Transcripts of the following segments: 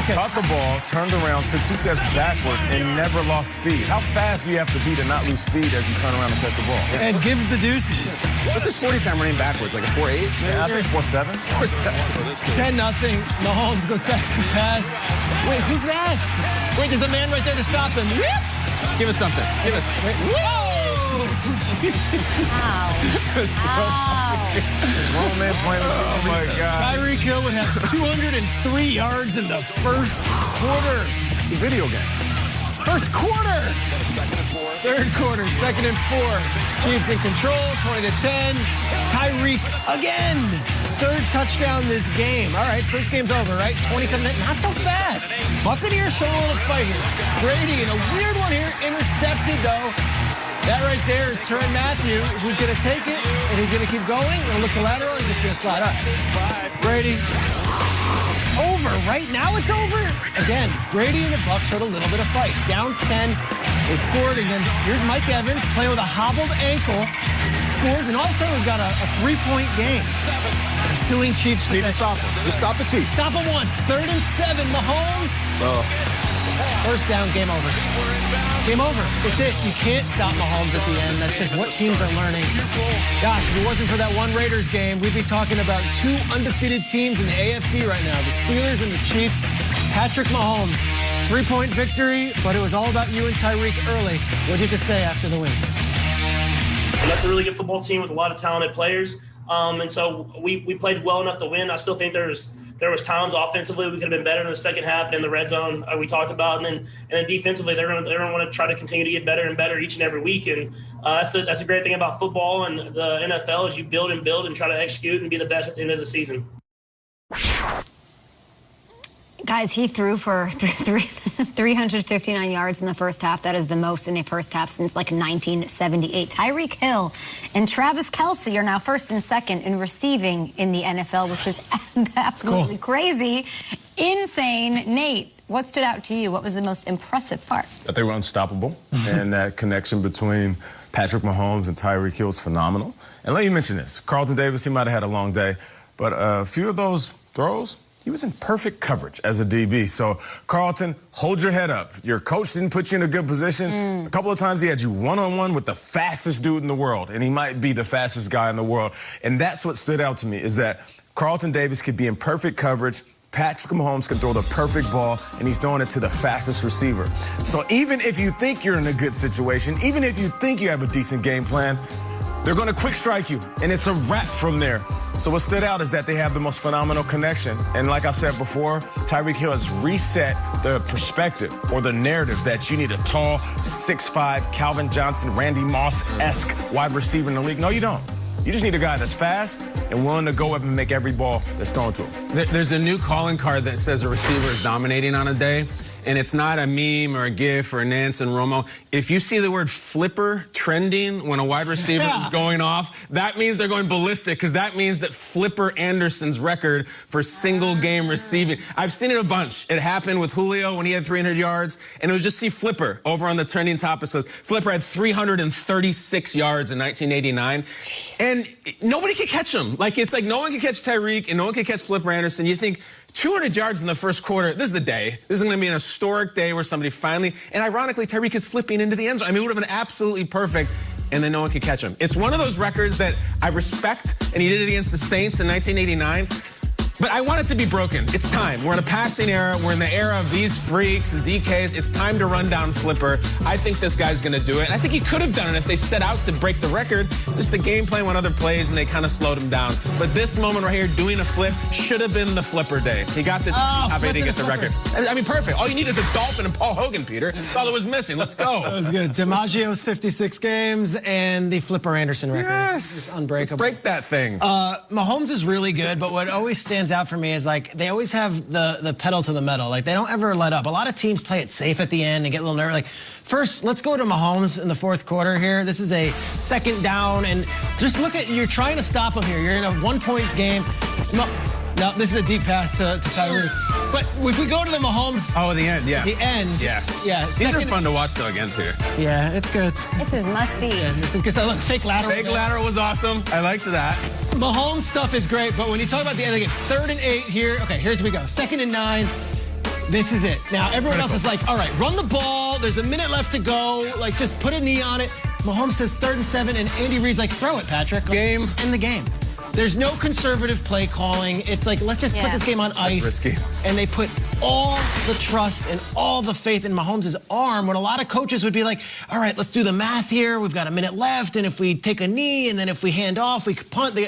Okay. Caught the ball, turned around, took 2 steps backwards, and never lost speed. How fast do you have to be to not lose speed as you turn around and catch the ball? And gives the deuces. What's his 40 time running backwards? Like a 4.8? Yeah, I think 4.7. 10-0. Mahomes goes back to pass. Wait, who's that? Wait, there's a man right there to stop him. Give us something. Give us. Wait. Whoa! It's a grown man playing. Oh, my God. Tyreek Hill would have 203 yards in the first quarter. It's a video game. First quarter. Third quarter, 2nd and 4. Chiefs in control, 20-10. Tyreek again. Third touchdown this game. All right, so this game's over, right? 27-8. Not so fast. Buccaneers showing a little fight here. Brady in a weird one here. Intercepted, though. That right there is Tyrann Mathieu, who's going to take it, and he's going to keep going. Going to look to lateral. He's just going to slide up. Brady. It's over. Right now it's over. Again, Brady and the Bucs showed a little bit of fight. Down 10. They scored, and then here's Mike Evans playing with a hobbled ankle. Scores, and all of a sudden we've got a 3-point game. Ensuing Chiefs. Need to stop him. Just stop the Chiefs. Stop him once. 3rd and 7. Mahomes. Oh. First down, game over. Game over. It's it. You can't stop Mahomes at the end. That's just what teams are learning. Gosh, if it wasn't for that one Raiders game, we'd be talking about 2 undefeated teams in the AFC right now. The Steelers and the Chiefs. Patrick Mahomes. 3-point victory, but it was all about you and Tyreek early. What did you have to say after the win? That's a really good football team with a lot of talented players. And so we played well enough to win. I still think there was times offensively we could have been better in the second half and in the red zone we talked about, and then defensively they're going to want to try to continue to get better and better each and every week. And that's a great thing about football and the NFL is you build and try to execute and be the best at the end of the season. Guys, he threw for 359 yards in the first half. That is the most in a first half since like 1978. Tyreek Hill and Travis Kelce are now 1st and 2nd in receiving in the NFL, which is absolutely crazy, insane. Nate, what stood out to you? What was the most impressive part? That they were unstoppable, and that connection between Patrick Mahomes and Tyreek Hill is phenomenal. And let me mention this. Carlton Davis, he might have had a long day, but a few of those throws, he was in perfect coverage as a DB. So, Carlton, hold your head up. Your coach didn't put you in a good position. A couple of times he had you one-on-one with the fastest dude in the world, and he might be the fastest guy in the world. And that's what stood out to me, is that Carlton Davis could be in perfect coverage. Patrick Mahomes can throw the perfect ball, and he's throwing it to the fastest receiver. So even if you think you're in a good situation, even if you think you have a decent game plan, they're going to quick strike you, and it's a wrap from there. So what stood out is that they have the most phenomenal connection. And like I said before, Tyreek Hill has reset the perspective or the narrative that you need a tall, 6'5", Calvin Johnson, Randy Moss-esque wide receiver in the league. No, you don't. You just need a guy that's fast and willing to go up and make every ball that's thrown to him. There's a new calling card that says a receiver is dominating on a day, and it's not a meme or a GIF or a Nance and Romo. If you see the word flipper trending when a wide receiver is going off, that means they're going ballistic, because that means that Flipper Anderson's record for single game receiving. I've seen it a bunch. It happened with Julio when he had 300 yards, and it was just see Flipper over on the trending top. It says Flipper had 336 yards in 1989, and nobody could catch him. It's like no one can catch Tyreek and no one can catch Flipper Anderson. You think 200 yards in the first quarter, this is the day. This is going to be an historic day where somebody finally, and ironically, Tyreek is flipping into the end zone. I mean, it would have been absolutely perfect, and then no one could catch him. It's one of those records that I respect, and he did it against the Saints in 1989. But I want it to be broken. It's time. We're in a passing era. We're in the era of these freaks and DKs. It's time to run down Flipper. I think this guy's going to do it. And I think he could have done it if they set out to break the record. Just the game plan went other plays, and they kind of slowed him down. But this moment right here, doing a flip, should have been the Flipper day. He got the top 8 to get the record. I mean, perfect. All you need is a Dolphin and Paul Hogan, Peter. That's all that was missing. Let's go. That was good. DiMaggio's 56 games and the Flipper Anderson record. Yes. It's unbreakable. Let's break that thing. Mahomes is really good, but what always stands out for me is, like, they always have the pedal to the metal. Like, they don't ever let up. A lot of teams play it safe at the end and get a little nervous. Like, first, let's go to Mahomes in the fourth quarter here. This is a 2nd down, and just look at, you're trying to stop him here. You're in a 1-point game. No, this is a deep pass to Tyreek. But if we go to the Mahomes... Oh, the end, yeah. The end. Yeah. Yeah. These are fun to watch, though, again, Peter. Yeah, it's good. This is must-see. Yeah, this is good. Look, fake lateral. Fake lateral was awesome. I liked that. Mahomes stuff is great, but when you talk about the end, again, 3rd and 8 here. Okay, here's we go. 2nd and 9. This is it. Now, everyone else is like, all right, run the ball. There's a minute left to go. Like, just put a knee on it. Mahomes says 3rd and 7, and Andy Reid's like, throw it, Patrick. Game. End the game. There's no conservative play calling. It's like, let's just put this game on ice. That's risky. And they put all the trust and all the faith in Mahomes' arm, when a lot of coaches would be like, all right, let's do the math here. We've got a minute left, and if we take a knee, and then if we hand off, we could punt.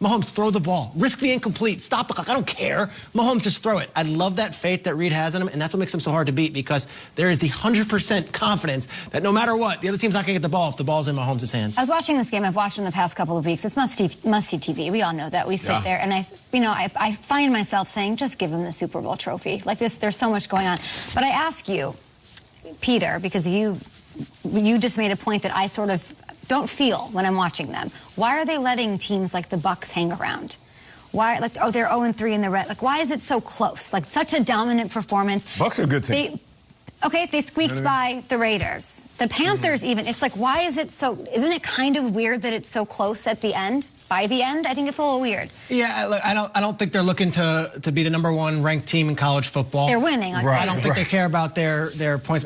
Mahomes, throw the ball. Risk the incomplete. Stop the clock. I don't care. Mahomes, just throw it. I love that faith that Reid has in him, and that's what makes him so hard to beat, because there is the 100% confidence that no matter what, the other team's not going to get the ball if the ball's in Mahomes' hands. I was watching this game. I've watched it in the past couple of weeks. It's must-see TV. We all know that. We sit there, and I find myself saying, just give him the Super Bowl trophy. Like this, there's so much going on. But I ask you, Peter, because you just made a point that I sort of don't feel when I'm watching them. Why are they letting teams like the Bucs hang around? Why, like, oh, they're 0-3 in the red. Like, why is it so close? Like, such a dominant performance. Bucs are a good team. They squeaked by the Raiders. The Panthers even. It's like, why is it so, isn't it kind of weird that it's so close at the end? By the end, I think it's a little weird. Yeah, look, I don't think they're looking to be the #1 ranked team in college football. They're winning. I don't think they care about their points.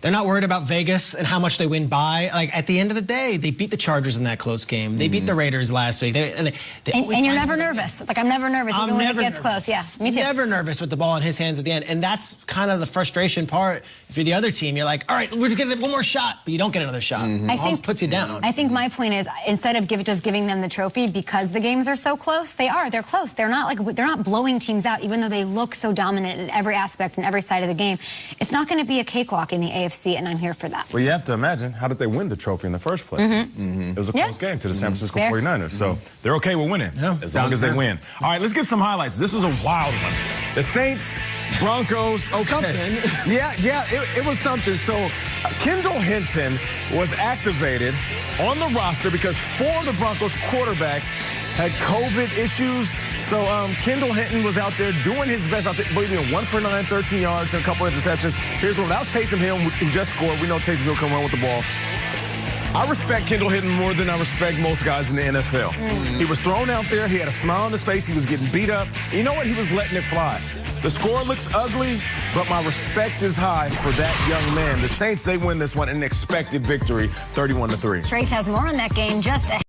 They're not worried about Vegas and how much they win by. Like, at the end of the day, they beat the Chargers in that close game. They beat the Raiders last week. And you're never nervous. Like, I'm never nervous even when it gets close. Yeah, me too. Never nervous with the ball in his hands at the end. And that's kind of the frustration part. If you're the other team, you're like, all right, we're just getting one more shot, but you don't get another shot. Mahomes puts you down. I think my point is, instead of just giving them the trophy because the games are so close, they're close. They're not blowing teams out, even though they look so dominant in every aspect and every side of the game. It's not going to be a cakewalk in the AFC, and I'm here for that. Well, you have to imagine, how did they win the trophy in the first place? It was a close game to the San Francisco 49ers, so they're okay with winning as long as they win. All right, let's get some highlights. This was a wild one. The Saints, Broncos, okay. It was something. So Kendall Hinton was activated on the roster because 4 of the Broncos quarterbacks had COVID issues. So Kendall Hinton was out there doing his best. I think, believe me, 1 for 9, 13 yards, and a couple interceptions. Here's one. That was Taysom Hill, who just scored. We know Taysom Hill can run with the ball. I respect Kendall Hinton more than I respect most guys in the NFL. He was thrown out there. He had a smile on his face. He was getting beat up. You know what? He was letting it fly. The score looks ugly, but my respect is high for that young man. The Saints, they win this one, an expected victory, 31-3. Trace has more on that game just ahead.